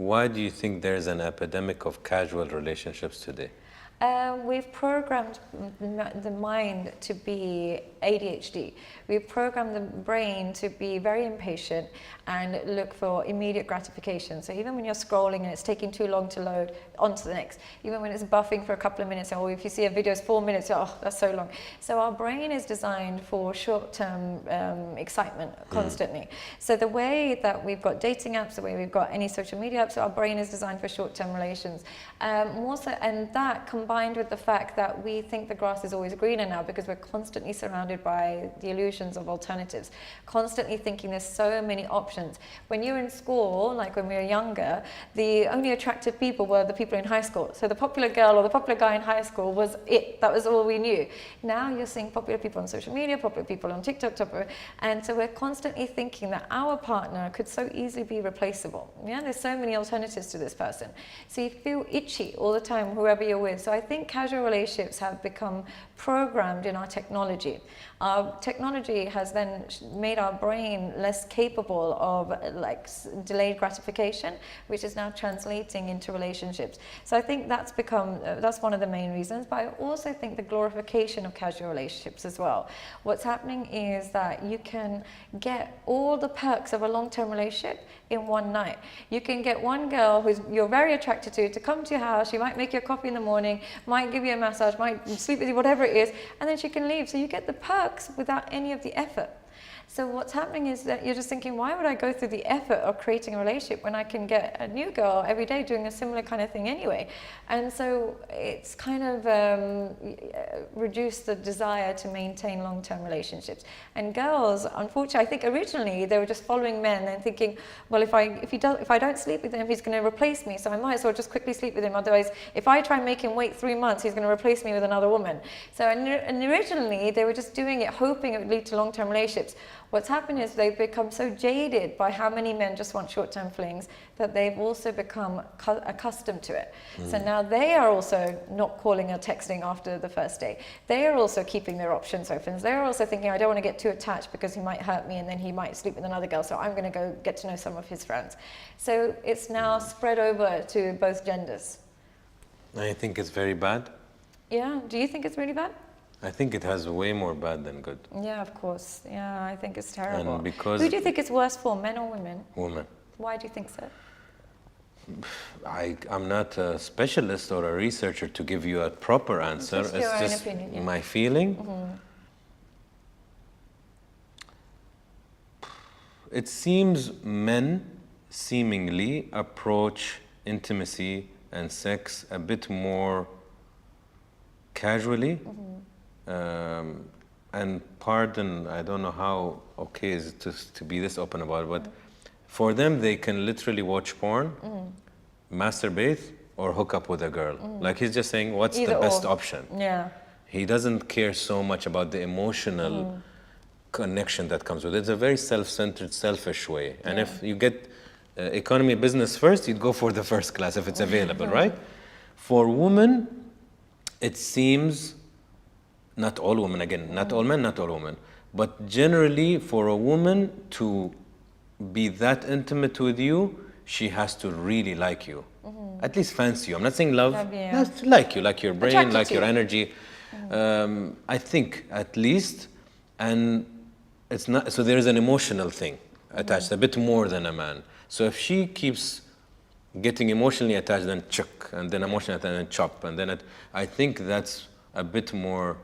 why do you think there's an epidemic of casual relationships today? We've programmed the mind to be ADHD. We've programmed the brain to be very impatient and look for immediate gratification. So even when you're scrolling and it's taking too long to load, on to the next. Even when it's buffing for a couple of minutes, or if you see a video is 4 minutes, oh, that's so long. So our brain is designed for short-term excitement constantly. So the way that we've got dating apps, the way we've got any social media apps, so our brain is designed for short-term relations. More so, and that combined with the fact that we think the grass is always greener now because we're constantly surrounded by the illusions of alternatives, constantly thinking there's so many options. When you're in school, like when we were younger, the only attractive people were the people in high school. So the popular girl or the popular guy in high school was it. That was all we knew. Now you're seeing popular people on social media, popular people on TikTok, and so we're constantly thinking that our partner could so easily be replaceable. Yeah, there's so many alternatives to this person. So you feel itchy all the time, whoever you're with. So I think casual relationships have become programmed in our technology. Our technology has then made our brain less capable of delayed gratification, which is now translating into relationships. So I think that's one of the main reasons, but I also think the glorification of casual relationships as well. What's happening is that you can get all the perks of a long-term relationship in one night. You can get one girl who you're very attracted to come to your house, she might make you a coffee in the morning, might give you a massage, might sleep with you, whatever it is, and then she can leave. So you get the perks without any of the effort. So what's happening is that you're just thinking, why would I go through the effort of creating a relationship when I can get a new girl every day doing a similar kind of thing anyway? And so it's kind of reduced the desire to maintain long-term relationships. And girls, unfortunately, I think originally they were just following men and thinking, well, if I don't sleep with him, he's going to replace me, so I might as well just quickly sleep with him. Otherwise, if I try and make him wait 3 months, he's going to replace me with another woman. So and originally they were just doing it, hoping it would lead to long-term relationships. What's happened is they've become so jaded by how many men just want short-term flings that they've also become accustomed to it. So now they are also not calling or texting after the first date. They are also keeping their options open. They're also thinking, I don't want to get too attached because he might hurt me and then he might sleep with another girl, so I'm going to go get to know some of his friends. So it's now spread over to both genders. I think it's very bad. Yeah, do you think it's really bad? I think it has way more bad than good. Yeah, of course. Yeah, I think it's terrible. And because who do you think it's worse for, men or women? Women. Why do you think so? I'm not a specialist or a researcher to give you a proper answer. Just your own opinion, yeah. My feeling. It seems men seemingly approach intimacy and sex a bit more casually. And pardon, I don't know how okay is it to be this open about it, but for them, they can literally watch porn, masturbate, or hook up with a girl. Like he's just saying, what's Either the best or. option? Yeah. He doesn't care so much about the emotional connection that comes with it. It's a very self-centered, selfish way. And if you get economy business first, you'd go for the first class if it's available, right? For women, it seems, not all women, again, not all men, not all women, but generally for a woman to be that intimate with you, she has to really like you. At least fancy you. I'm not saying love, just like you, like your brain, Attracted like to your you. energy. I think at least, and it's not, so there is an emotional thing attached, a bit more than a man. So if she keeps getting emotionally attached, then chuk, and then emotionally attached, and chop, and then I think that's a bit more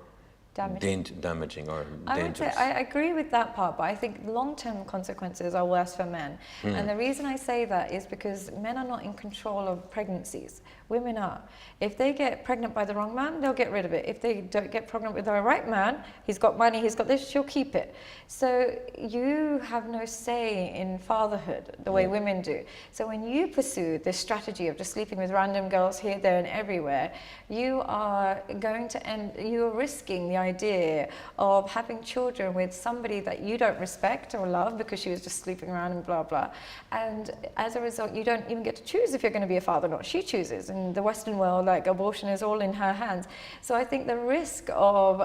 damaging or dangerous. I agree with that part, but I think long-term consequences are worse for men. And the reason I say that is because men are not in control of pregnancies. Women are. If they get pregnant by the wrong man, they'll get rid of it. If they don't get pregnant with the right man, he's got money, he's got this, she'll keep it. So you have no say in fatherhood the way women do. So when you pursue this strategy of just sleeping with random girls here, there, and everywhere, you are going to end, you're risking the idea of having children with somebody that you don't respect or love because she was just sleeping around and blah, blah. And as a result, you don't even get to choose if you're going to be a father or not. She chooses. In the Western world, like, abortion is all in her hands. So I think the risk of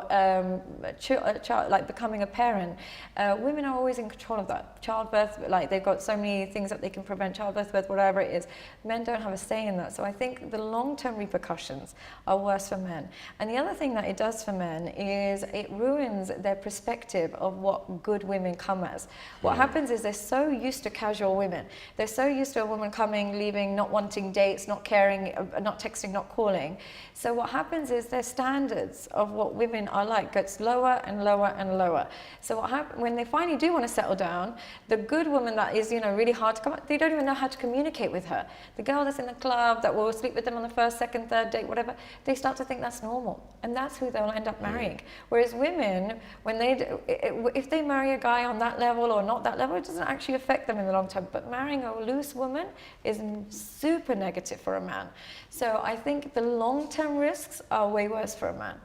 like becoming a parent, women are always in control of that. Childbirth, like, they've got so many things that they can prevent childbirth with, whatever it is. Men don't have a say in that. So I think the long-term repercussions are worse for men. And the other thing that it does for men is it ruins their perspective of what good women come as. What happens is they're so used to casual women. They're so used to a woman coming, leaving, not wanting dates, not caring, not texting, not calling. So what happens is their standards of what women are like gets lower and lower and lower. So what happens when they finally do want to settle down, the good woman that is, really hard to come, they don't even know how to communicate with her. The girl that's in the club that will sleep with them on the first, second, third date, whatever, they start to think that's normal, and that's who they'll end up marrying. Whereas women, when if they marry a guy on that level or not that level, it doesn't actually affect them in the long term. But marrying a loose woman is super negative for a man. So I think the long-term risks are way worse for a man.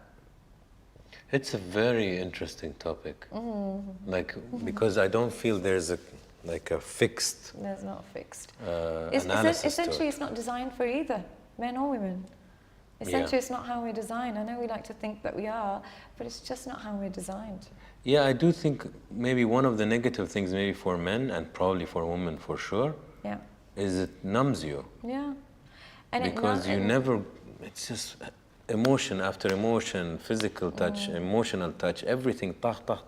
It's a very interesting topic. Because I don't feel there's a fixed. There's not fixed. Essentially, it's not designed for either men or women. Essentially, it's not how we're designed. I know we like to think that we are, but it's just not how we're designed. Yeah, I do think maybe one of the negative things, maybe for men and probably for women for sure, is it numbs you. Yeah. And because it's just emotion after emotion, physical touch, emotional touch, everything,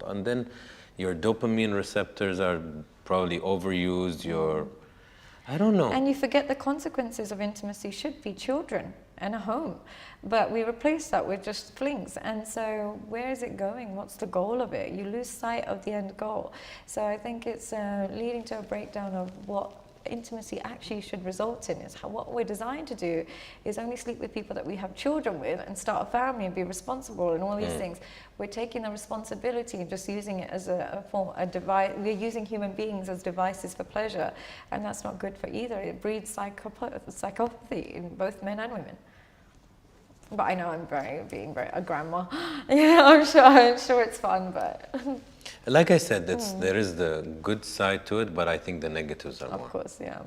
and then your dopamine receptors are probably overused, I don't know. And you forget the consequences of intimacy should be children and a home. But we replace that with just flings. And so where is it going? What's the goal of it? You lose sight of the end goal. So I think it's leading to a breakdown of what intimacy actually should result in. Is what we're designed to do is only sleep with people that we have children with and start a family and be responsible and all these things. We're taking the responsibility and just using it as a device. We're using human beings as devices for pleasure, and that's not good for either. It breeds psychopathy in both men and women. But I know I'm being a grandma. Yeah, I'm sure it's fun, but like I said, there is the good side to it, but I think the negatives are more. Of course, yeah.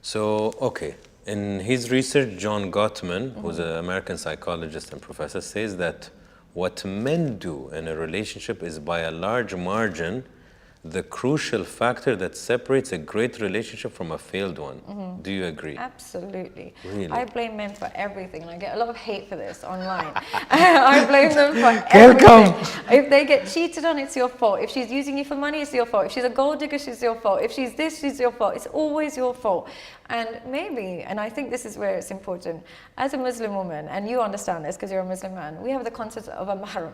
So, okay. In his research, John Gottman, who's an American psychologist and professor, says that what men do in a relationship is by a large margin the crucial factor that separates a great relationship from a failed one. Do you agree? Absolutely. Really? I blame men for everything, and I get a lot of hate for this online. I blame them for everything. If they get cheated on, it's your fault. If she's using you for money, it's your fault. If she's a gold digger, she's your fault. If she's this, she's your fault. It's always your fault. And maybe, and I think this is where it's important, as a Muslim woman, and you understand this because you're a Muslim man, we have the concept of a mahram.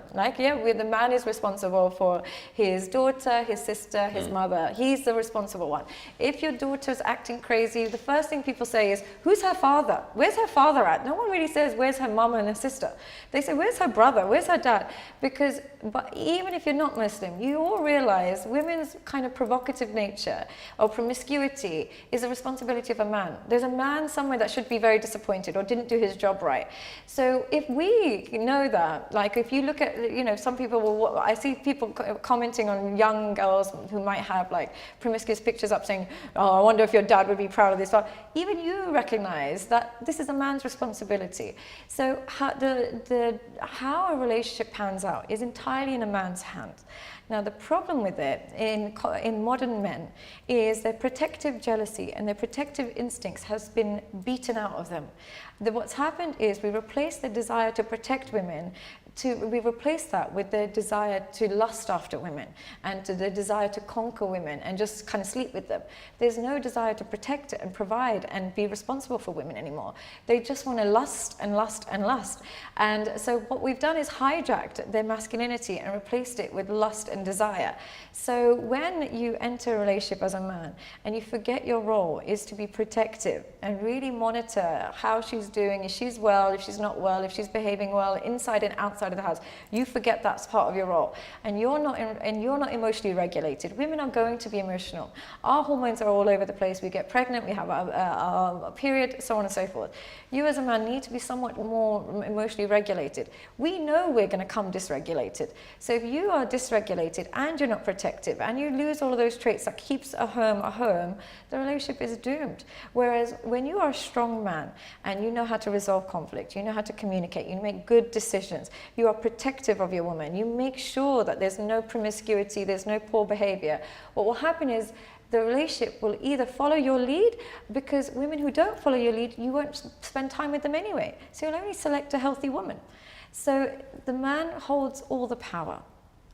The man is responsible for his daughter, his sister, his mother. He's the responsible one. If your daughter's acting crazy, the first thing people say is, who's her father? Where's her father at? No one really says, where's her mama and her sister? They say, where's her brother? Where's her dad? But even if you're not Muslim, you all realize women's kind of provocative nature or promiscuity is a responsibility of a man. There's a man somewhere that should be very disappointed or didn't do his job right. So if we know that, like if you look at, some people I see people commenting on young girls who might have like promiscuous pictures up saying, oh, I wonder if your dad would be proud of this. Even you recognize that this is a man's responsibility. So how a relationship pans out is entirely in a man's hands. Now, the problem with it in modern men is their protective jealousy and their protective instincts has been beaten out of them. What's happened is we replace the desire to protect women we replace that with the desire to lust after women and to the desire to conquer women and just kind of sleep with them. There's no desire to protect and provide and be responsible for women anymore. They just want to lust and lust and lust. And so what we've done is hijacked their masculinity and replaced it with lust and desire. So when you enter a relationship as a man and you forget your role is to be protective and really monitor how she's doing, if she's well, if she's not well, if she's behaving well, inside and outside outside of the house. You forget that's part of your role, and you're not emotionally regulated. Women are going to be emotional. Our hormones are all over the place. We get pregnant, we have a period, so on and so forth. You as a man need to be somewhat more emotionally regulated. We know we're going to come dysregulated. So if you are dysregulated and you're not protective and you lose all of those traits that keeps a home, the relationship is doomed. Whereas when you are a strong man and you know how to resolve conflict, you know how to communicate, you make good decisions, you are protective of your woman, you make sure that there's no promiscuity, there's no poor behavior, what will happen is the relationship will either follow your lead, because women who don't follow your lead, you won't spend time with them anyway. So you'll only select a healthy woman. So the man holds all the power,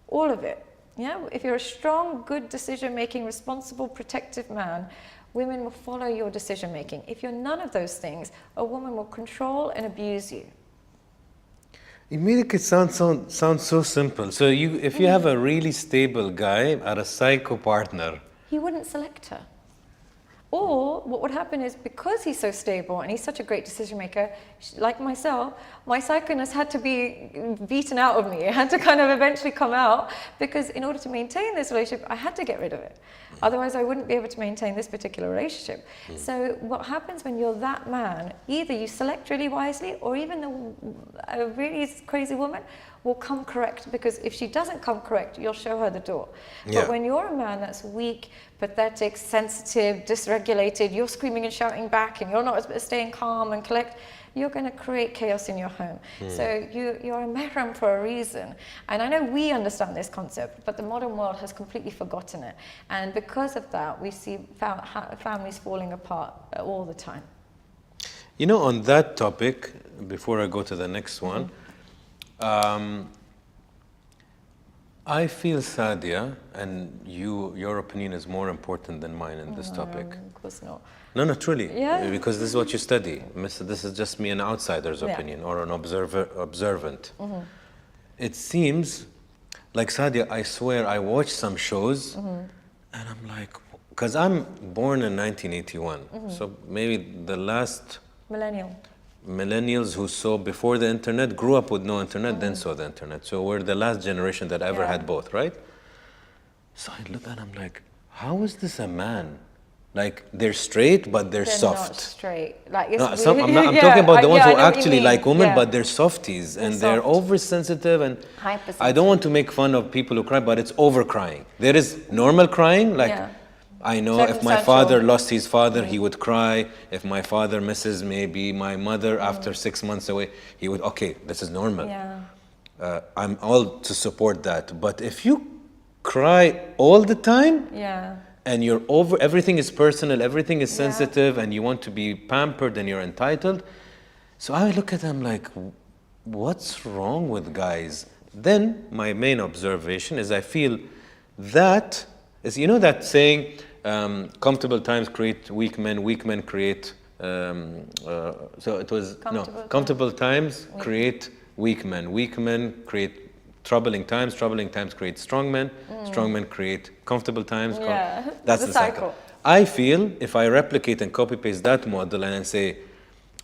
all of it. Yeah? If you're a strong, good decision-making, responsible, protective man, women will follow your decision-making. If you're none of those things, a woman will control and abuse you. You make it sound so simple. So if you have a really stable guy or a psycho partner, he wouldn't select her. Or what would happen is, because he's so stable and he's such a great decision maker, like myself, my psychoness had to be beaten out of me. It had to kind of eventually come out, because in order to maintain this relationship, I had to get rid of it. Otherwise, I wouldn't be able to maintain this particular relationship. So what happens when you're that man, either you select really wisely, or even a really crazy woman will come correct, because if she doesn't come correct, you'll show her the door. Yeah. But when you're a man that's weak, pathetic, sensitive, dysregulated, you're screaming and shouting back, and you're not staying calm and collect, you're going to create chaos in your home. So you're a mahram for a reason. And I know we understand this concept, but the modern world has completely forgotten it. And because of that, we see families falling apart all the time. You know, on that topic, before I go to the next one, I feel, Sadia, and your opinion is more important than mine in this topic. Of course not. No, truly. Yeah. Because this is what you study. This is just me, an outsider's opinion, or an observant. It seems like, Sadia, I swear I watch some shows and I'm like, because I'm born in 1981, so maybe the last millennials who saw before the internet grew up with no internet, then saw the internet. So we're the last generation that ever had both, right? So I look and I'm like, how is this a man? Like, they're straight, but they're soft. Not straight. Like, no, I'm talking about the ones who actually like women, but they're softies, and they're oversensitive. And I don't want to make fun of people who cry, but it's over crying. There is normal crying, like I know if my father lost his father, he would cry. If my father misses maybe my mother after 6 months away, he would, okay, this is normal. I'm all to support that. But if you cry all the time, and you're everything is personal, everything is sensitive, and you want to be pampered and you're entitled. So I look at them like, what's wrong with guys? Then my main observation is I feel that is, you know that saying, comfortable times create weak men create, so it was, comfortable times create weak men create troubling times create strong men create comfortable times. That's the cycle. I feel if I replicate and copy paste that model and say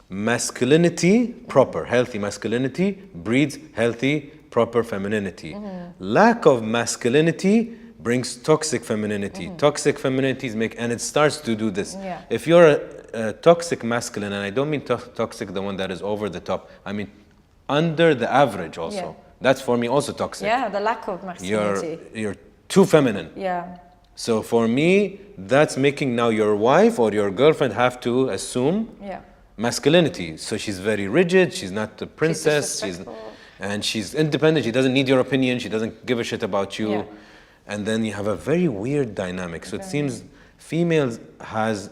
masculinity, proper, healthy masculinity breeds healthy, proper femininity. Lack of masculinity brings toxic femininity. Toxic feminities and it starts to do this. If you're a toxic masculine, and I don't mean toxic the one that is over the top, I mean under the average also. That's for me also toxic. The lack of masculinity. You're too feminine. So for me, that's making now your wife or your girlfriend have to assume masculinity. So she's very rigid, she's not a princess, and she's independent, she doesn't need your opinion, she doesn't give a shit about you. And then you have a very weird dynamic. So it seems females have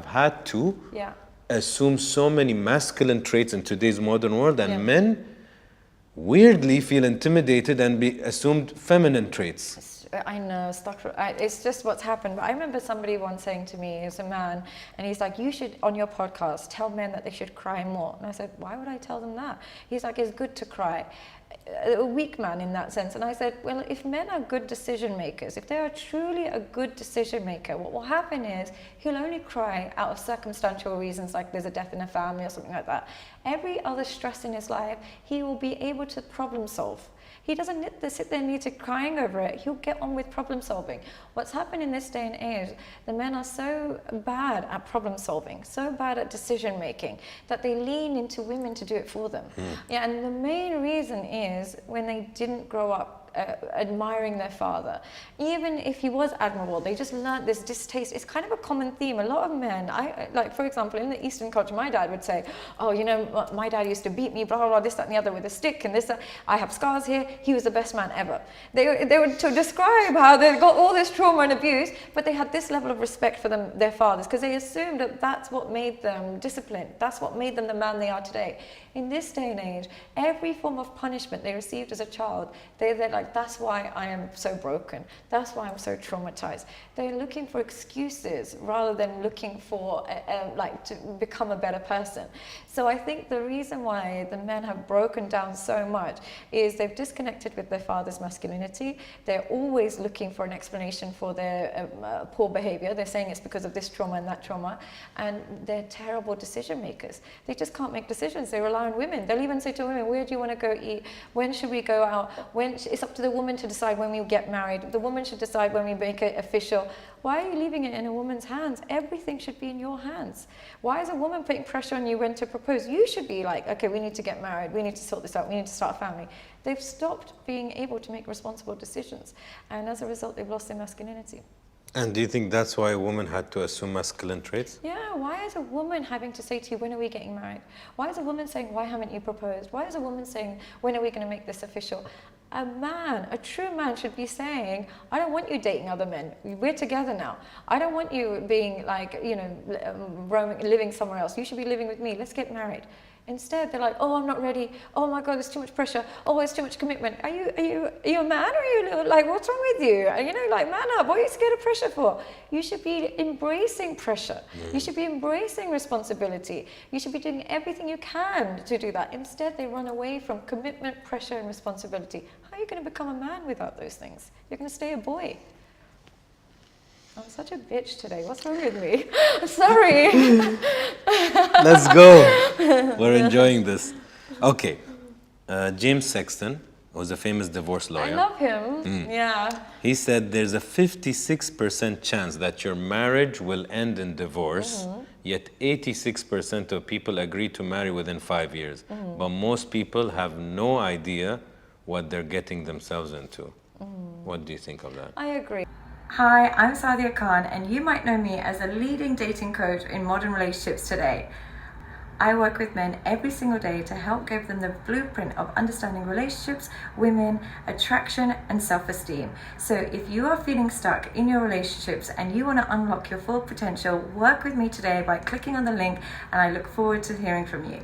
had to assume so many masculine traits in today's modern world, and men weirdly feel intimidated and be assumed feminine traits. I know, it's just what's happened. But I remember somebody once saying to me, as a man, and he's like, you should, on your podcast, tell men that they should cry more. And I said, why would I tell them that? He's like, it's good to cry. A weak man in that sense. And I said, well, if men are good decision makers, if they are truly a good decision maker, what will happen is he'll only cry out of circumstantial reasons, like there's a death in a family or something like that. Every other stress in his life, he will be able to problem solve. He doesn't need to sit there and need to crying over it. He'll get on with problem solving. What's happened in this day and age, the men are so bad at problem solving, so bad at decision making, that they lean into women to do it for them. Yeah, and the main reason is when they didn't grow up admiring their father. Even if he was admirable, they just learned this distaste. It's kind of a common theme. A lot of men, like for example, in the Eastern culture, my dad would say, oh, you know, my dad used to beat me, blah, blah, blah, this, that, and the other with a stick, and this, that. I have scars here. He was the best man ever. They would to describe how they got all this trauma and abuse, but they had this level of respect for their fathers, because they assumed that that's what made them disciplined. That's what made them the man they are today. In this day and age, every form of punishment they received as a child, they're like, that's why I am so broken. That's why I'm so traumatized. They're looking for excuses rather than looking for like to become a better person. So I think the reason why the men have broken down so much is they've disconnected with their father's masculinity. They're always looking for an explanation for their poor behavior. They're saying it's because of this trauma and that trauma, and they're terrible decision makers. They just can't make decisions. They rely on women. They'll even say to women, where do you want to go eat? When should we go out? It's up to the woman to decide when we get married. The woman should decide when we make it official. Why are you leaving it in a woman's hands? Everything should be in your hands. Why is a woman putting pressure on you when to propose? You should be like, okay, we need to get married. We need to sort this out. We need to start a family. They've stopped being able to make responsible decisions. And as a result, they've lost their masculinity. And do you think that's why a woman had to assume masculine traits? Yeah, why is a woman having to say to you, when are we getting married? Why is a woman saying, why haven't you proposed? Why is a woman saying, when are we going to make this official? A man, a true man, should be saying, I don't want you dating other men. We're together now. I don't want you being like, you know, living somewhere else. You should be living with me. Let's get married. Instead, they're like, oh, I'm not ready. Oh my God, there's too much pressure. Oh, there's too much commitment. Are you a man, or are you like, what's wrong with you? You know, like, man up. What are you scared of pressure for? You should be embracing pressure. You should be embracing responsibility. You should be doing everything you can to do that. Instead, they run away from commitment, pressure, and responsibility. How are you going to become a man without those things? You're going to stay a boy. I'm such a bitch today. What's wrong with me? Sorry. Let's go. We're enjoying this. Okay. James Sexton was a famous divorce lawyer. I love him. Yeah. He said there's a 56% chance that your marriage will end in divorce, yet 86% of people agree to marry within 5 years. But most people have no idea what they're getting themselves into. What do you think of that? I agree. Hi, I'm Sadia Khan, and you might know me as a leading dating coach in modern relationships today. I work with men every single day to help give them the blueprint of understanding relationships, women, attraction, and self-esteem. So if you are feeling stuck in your relationships and you want to unlock your full potential, work with me today by clicking on the link, and I look forward to hearing from you.